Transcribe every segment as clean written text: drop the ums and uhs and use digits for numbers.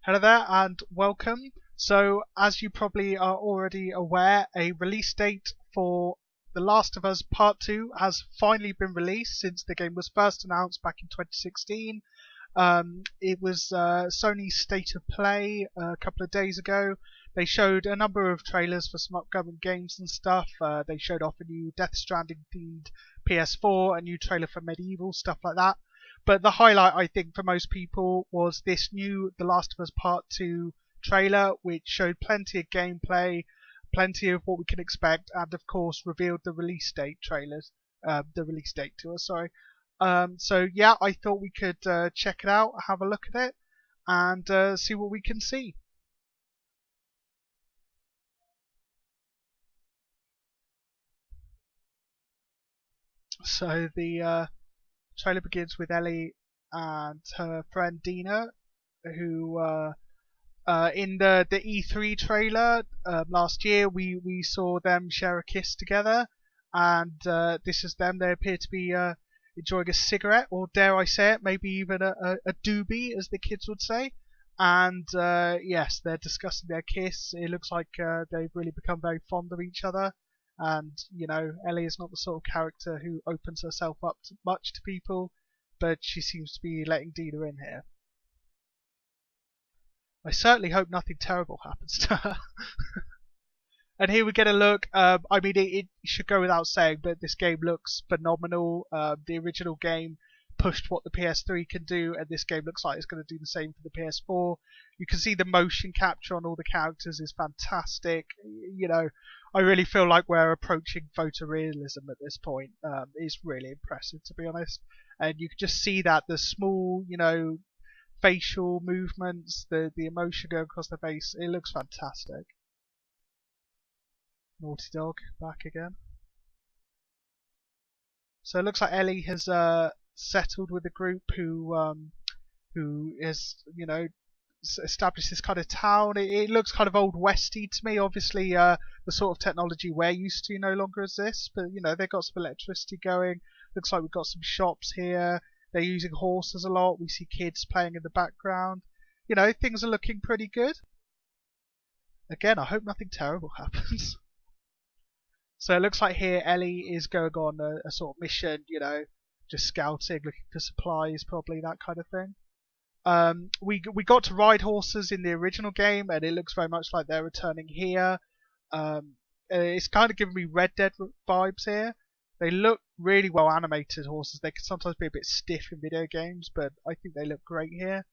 Hello there and welcome. So, as you probably are already aware, a release date for The Last of Us Part 2 has finally been released since the game was first announced back in 2016. It was Sony's State of Play a couple of days ago. They showed a number of trailers for some upcoming games and stuff. They showed off a new Death Stranding themed PS4, a new trailer for Medieval, stuff like that. But the highlight, I think, for most people was this new The Last of Us Part 2 trailer, which showed plenty of gameplay, plenty of what we can expect, and of course revealed the release date the release date to us, sorry. So yeah, I thought we could check it out, have a look at it, and see what we can see. So the trailer begins with Ellie and her friend Dina, who in the E3 trailer last year we saw them share a kiss together, and this is them. They appear to be enjoying a cigarette, or dare I say it, maybe even a doobie, as the kids would say. And yes, they're discussing their kiss. It looks like they've really become very fond of each other. And you know, Ellie is not the sort of character who opens herself up much to people, but she seems to be letting Dina in here. I certainly hope nothing terrible happens to her. And here we get a look. I mean, it should go without saying, but this game looks phenomenal. The original game pushed what the PS3 can do, and this game looks like it's going to do the same for the PS4. You can see the motion capture on all the characters is fantastic. You know, I really feel like we're approaching photorealism at this point. It's really impressive, to be honest. And you can just see that the small, you know, facial movements, the emotion going across the face, it looks fantastic. Naughty Dog back again. So it looks like Ellie has settled with a group who is, you know, established this kind of town. It looks kind of old westy to me. Obviously, the sort of technology we're used to no longer exists, but you know, they've got some electricity going. Looks like we've got some shops here. They're using horses a lot. We see kids playing in the background. You know, things are looking pretty good. Again, I hope nothing terrible happens. So it looks like here Ellie is going on a sort of mission, you know, just scouting, looking for supplies, probably that kind of thing. We got to ride horses in the original game, and it looks very much like they're returning here. It's kind of giving me Red Dead vibes here. They look really well animated horses. They can sometimes be a bit stiff in video games, but I think they look great here.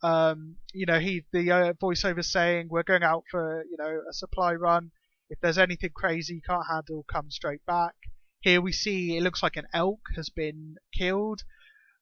You know, the voiceover saying we're going out for, you know, a supply run. If there's anything crazy you can't handle, come straight back. Here we see it looks like an elk has been killed.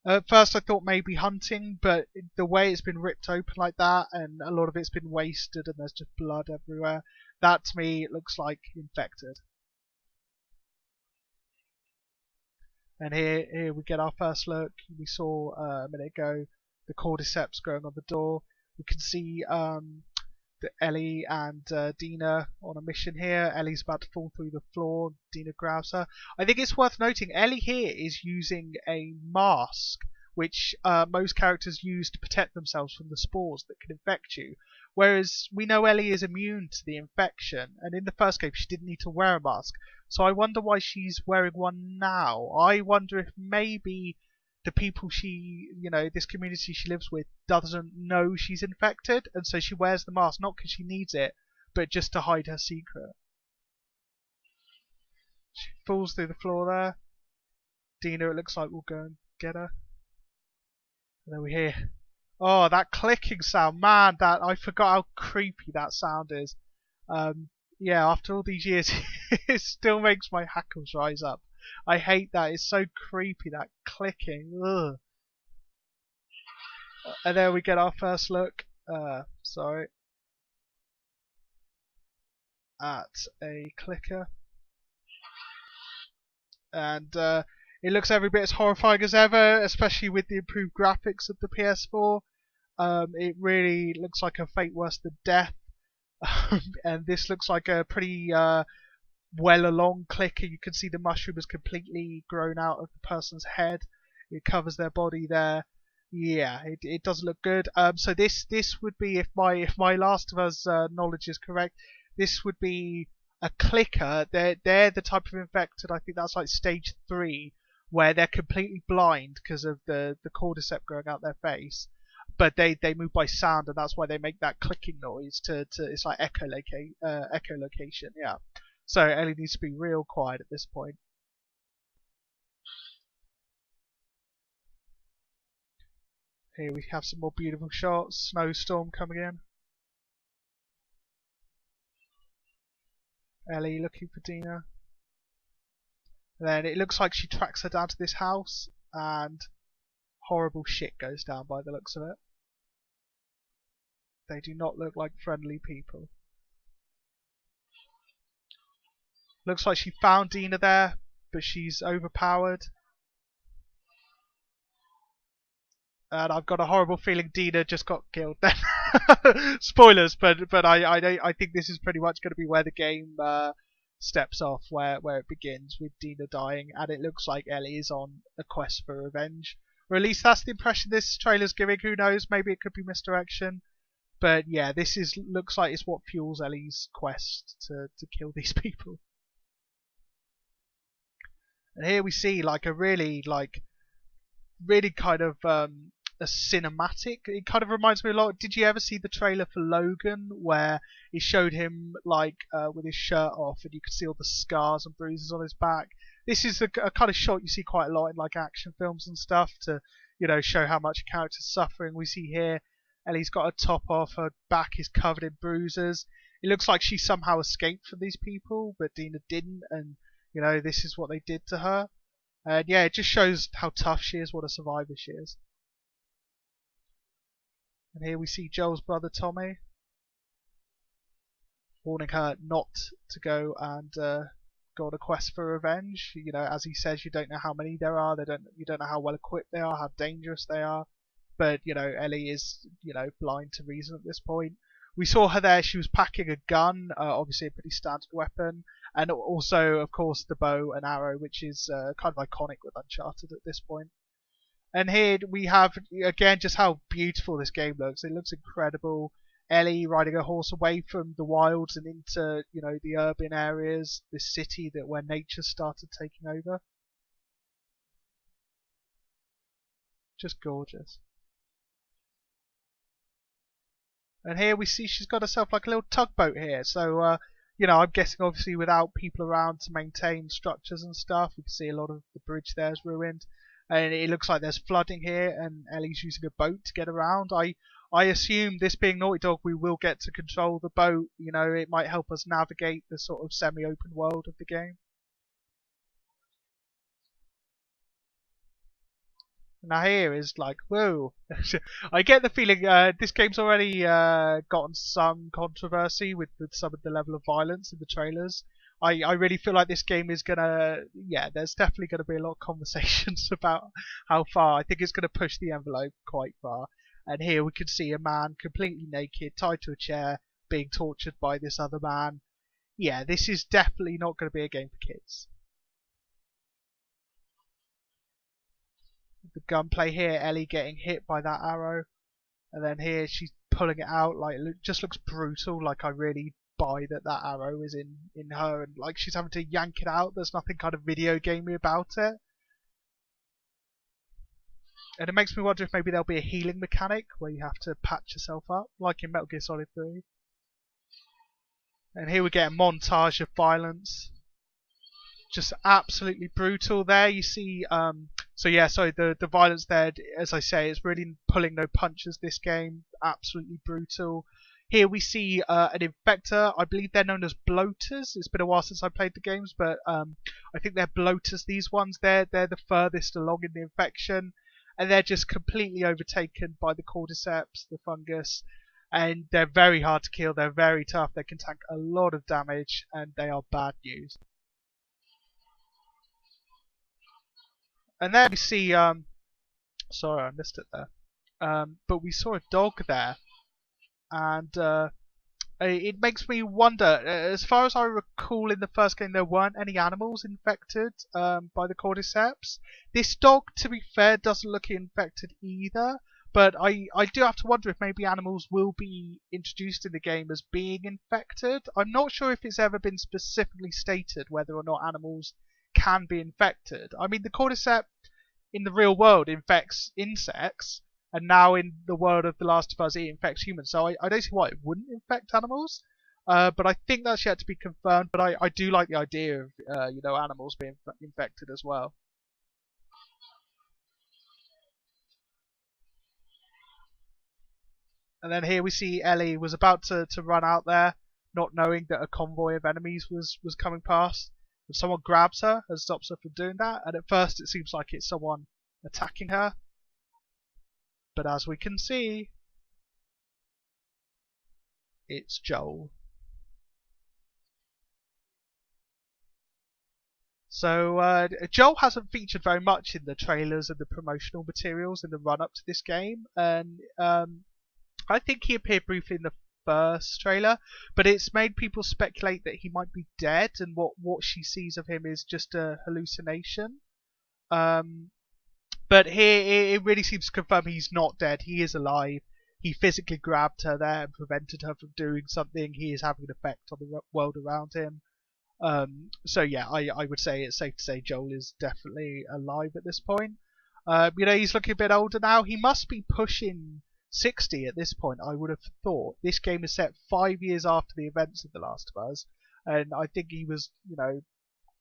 At first I thought maybe hunting, but the way it's been ripped open like that, and a lot of it's been wasted and there's just blood everywhere, that to me it looks like infected. And here we get our first look. We saw a minute ago the cordyceps growing on the door. We can see Ellie and Dina on a mission here. Ellie's about to fall through the floor. Dina grabs her. I think it's worth noting Ellie here is using a mask, which most characters use to protect themselves from the spores that can infect you. Whereas we know Ellie is immune to the infection, and in the first game she didn't need to wear a mask. So I wonder why she's wearing one now. I wonder if maybe the people you know, this community she lives with doesn't know she's infected, and so she wears the mask not because she needs it, but just to hide her secret. She falls through the floor there. Dina, it looks like, will go and get her. And then we hear, oh, that clicking sound, man! That I forgot how creepy that sound is. Yeah, after all these years, it still makes my hackles rise up. I hate that. It's so creepy, that clicking. Ugh. And there we get our first look. Sorry. At a clicker. And it looks every bit as horrifying as ever, especially with the improved graphics of the PS4. It really looks like a fate worse than death. And this looks like a pretty well along clicker. You can see the mushroom has completely grown out of the person's head. It covers their body there. Yeah, it doesn't look good. So this would be, if my Last of Us knowledge is correct, this would be a clicker. They're the type of infected. I think that's like stage 3, where they're completely blind because of the cordyceps growing out their face. But they move by sound, and that's why they make that clicking noise to it's like echolocation. Yeah. So Ellie needs to be real quiet at this point. Here we have some more beautiful shots. Snowstorm coming in. Ellie looking for Dina. And then it looks like she tracks her down to this house, and horrible shit goes down by the looks of it. They do not look like friendly people. Looks like she found Dina there, but she's overpowered. And I've got a horrible feeling Dina just got killed then. Spoilers, but I think this is pretty much going to be where the game steps off, where it begins with Dina dying, and it looks like Ellie is on a quest for revenge. Or at least that's the impression this trailer's giving. Who knows? Maybe it could be misdirection. But yeah, looks like it's what fuels Ellie's quest to kill these people. And here we see like a really kind of a cinematic. It kind of reminds me a lot. Did you ever see the trailer for Logan, where it showed him like with his shirt off, and you could see all the scars and bruises on his back? This is a kind of shot you see quite a lot in like action films and stuff to, show how much a character's suffering. We see here Ellie's got a top off, her back is covered in bruises. It looks like she somehow escaped from these people, but Dina didn't, and this is what they did to her. And yeah, it just shows how tough she is, what a survivor she is. And here we see Joel's brother Tommy warning her not to go and go on a quest for revenge. As he says, you don't know how many there are. You don't know how well equipped they are, how dangerous they are. But Ellie is blind to reason at this point. We saw her there. She was packing a gun, obviously a pretty standard weapon, and also, of course, the bow and arrow, which is kind of iconic with Uncharted at this point. And here we have, again, just how beautiful this game looks. It looks incredible. Ellie riding a horse away from the wilds and into, the urban areas, this city where nature started taking over. Just gorgeous. And here we see she's got herself like a little tugboat here. So, I'm guessing obviously without people around to maintain structures and stuff, we can see a lot of the bridge there is ruined. And it looks like there's flooding here, and Ellie's using a boat to get around. I assume, this being Naughty Dog, we will get to control the boat. It might help us navigate the sort of semi-open world of the game. Now here is like, whoa. I get the feeling this game's already gotten some controversy with some of the level of violence in the trailers. I really feel like this game is there's definitely gonna be a lot of conversations about how far. I think it's gonna push the envelope quite far. And here we can see a man completely naked, tied to a chair, being tortured by this other man. Yeah, this is definitely not gonna be a game for kids. The gunplay here, Ellie getting hit by that arrow, and then here she's pulling it out, like it just looks brutal. Like I really buy that arrow is in her, and like she's having to yank it out. There's nothing kind of video gamey about it, and it makes me wonder if maybe there'll be a healing mechanic where you have to patch yourself up, like in Metal Gear Solid 3. And here we get a montage of violence. Just absolutely brutal. There you see the violence there, as I say, is really pulling no punches this game. Absolutely brutal. Here we see an infector. I believe they're known as bloaters. It's been a while since I played the games, but I think they're bloaters, these ones. They're the furthest along in the infection, and they're just completely overtaken by the cordyceps, the fungus, and they're very hard to kill. They're very tough. They can tank a lot of damage, and they are bad news. And then we see, sorry, I missed it there. But we saw a dog there, and it makes me wonder. As far as I recall, in the first game, there weren't any animals infected by the cordyceps. This dog, to be fair, doesn't look infected either. But I do have to wonder if maybe animals will be introduced in the game as being infected. I'm not sure if it's ever been specifically stated whether or not animals can be infected. I mean, the cordyceps in the real world infects insects, and now in the world of The Last of Us, it infects humans. So I don't see why it wouldn't infect animals. But I think that's yet to be confirmed. But I do like the idea of animals being infected as well. And then here we see Ellie was about to run out there, not knowing that a convoy of enemies was coming past. And someone grabs her and stops her from doing that. And at first it seems like it's someone attacking her. But as we can see, it's Joel. So Joel hasn't featured very much in the trailers and the promotional materials in the run-up to this game. And I think he appeared briefly in the first trailer, but it's made people speculate that he might be dead, and what she sees of him is just a hallucination. But here it really seems to confirm he's not dead. He is alive. He physically grabbed her there and prevented her from doing something. He is having an effect on the world around him. So yeah, I would say it's safe to say Joel is definitely alive at this point. He's looking a bit older now. He must be pushing 60 at this point, I would have thought. This game is set 5 years after the events of The Last of Us, and I think he was,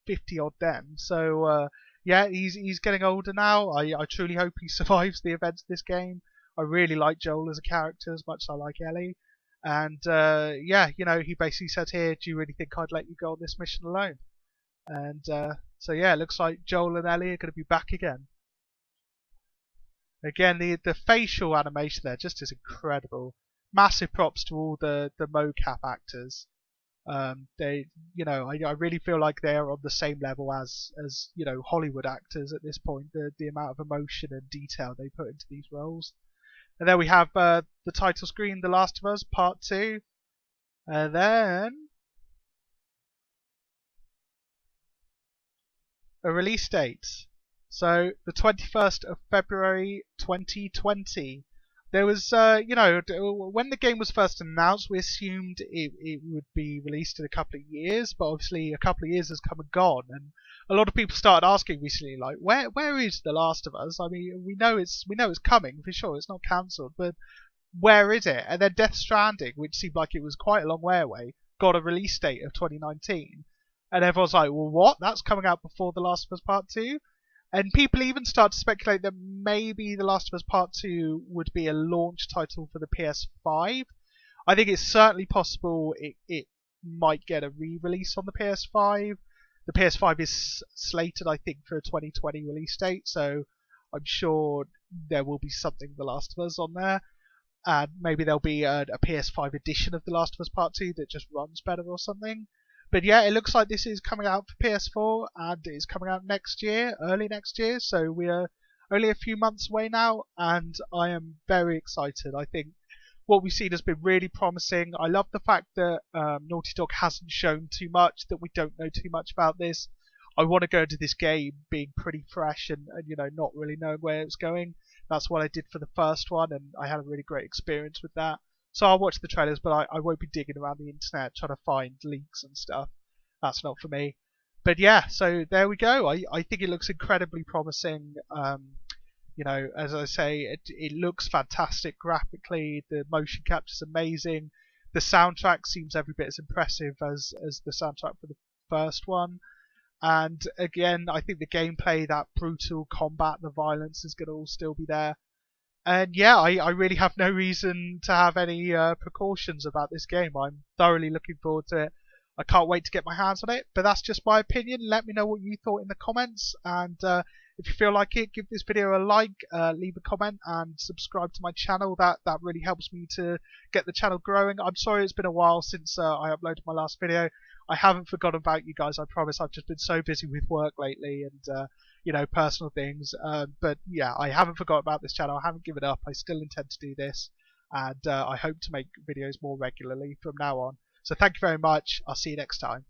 50 odd then. So yeah, he's getting older now. I truly hope he survives the events of this game. I really like Joel as a character as much as I like Ellie. And he basically said here, do you really think I'd let you go on this mission alone? And so yeah, it looks like Joel and Ellie are going to be back again. Again, the facial animation there just is incredible. Massive props to all the mocap actors. They, I really feel like they are on the same level as Hollywood actors at this point. The amount of emotion and detail they put into these roles. And then we have the title screen, The Last of Us Part 2. And then a release date. So the 21st of February 2020. There was, when the game was first announced, we assumed it would be released in a couple of years, but obviously a couple of years has come and gone, and a lot of people started asking recently, like, where is The Last of Us? I mean, we know it's coming for sure. It's not cancelled, but where is it? And then Death Stranding, which seemed like it was quite a long way away, got a release date of 2019, and everyone's like, well, what? That's coming out before The Last of Us Part 2? And people even start to speculate that maybe The Last of Us Part 2 would be a launch title for the PS5. I think it's certainly possible it might get a re-release on the PS5. The PS5 is slated, I think, for a 2020 release date, so I'm sure there will be something The Last of Us on there. And maybe there'll be a PS5 edition of The Last of Us Part 2 that just runs better or something. But yeah, it looks like this is coming out for PS4 and it's coming out next year, early next year. So we are only a few months away now, and I am very excited. I think what we've seen has been really promising. I love the fact that Naughty Dog hasn't shown too much, that we don't know too much about this. I want to go into this game being pretty fresh and not really knowing where it's going. That's what I did for the first one, and I had a really great experience with that. So I'll watch the trailers, but I won't be digging around the internet trying to find leaks and stuff. That's not for me. But yeah, so there we go. I think it looks incredibly promising. As I say, it looks fantastic graphically. The motion capture is amazing. The soundtrack seems every bit as impressive as the soundtrack for the first one. And again, I think the gameplay, that brutal combat, the violence is going to all still be there. And yeah, I really have no reason to have any precautions about this game. I'm thoroughly looking forward to it. I can't wait to get my hands on it, but that's just my opinion. Let me know what you thought in the comments, and if you feel like it, give this video a like, leave a comment, and subscribe to my channel. That really helps me to get the channel growing. I'm sorry it's been a while since I uploaded my last video. I haven't forgotten about you guys, I promise. I've just been so busy with work lately and personal things. But yeah, I haven't forgotten about this channel. I haven't given up. I still intend to do this, and I hope to make videos more regularly from now on. So thank you very much. I'll see you next time.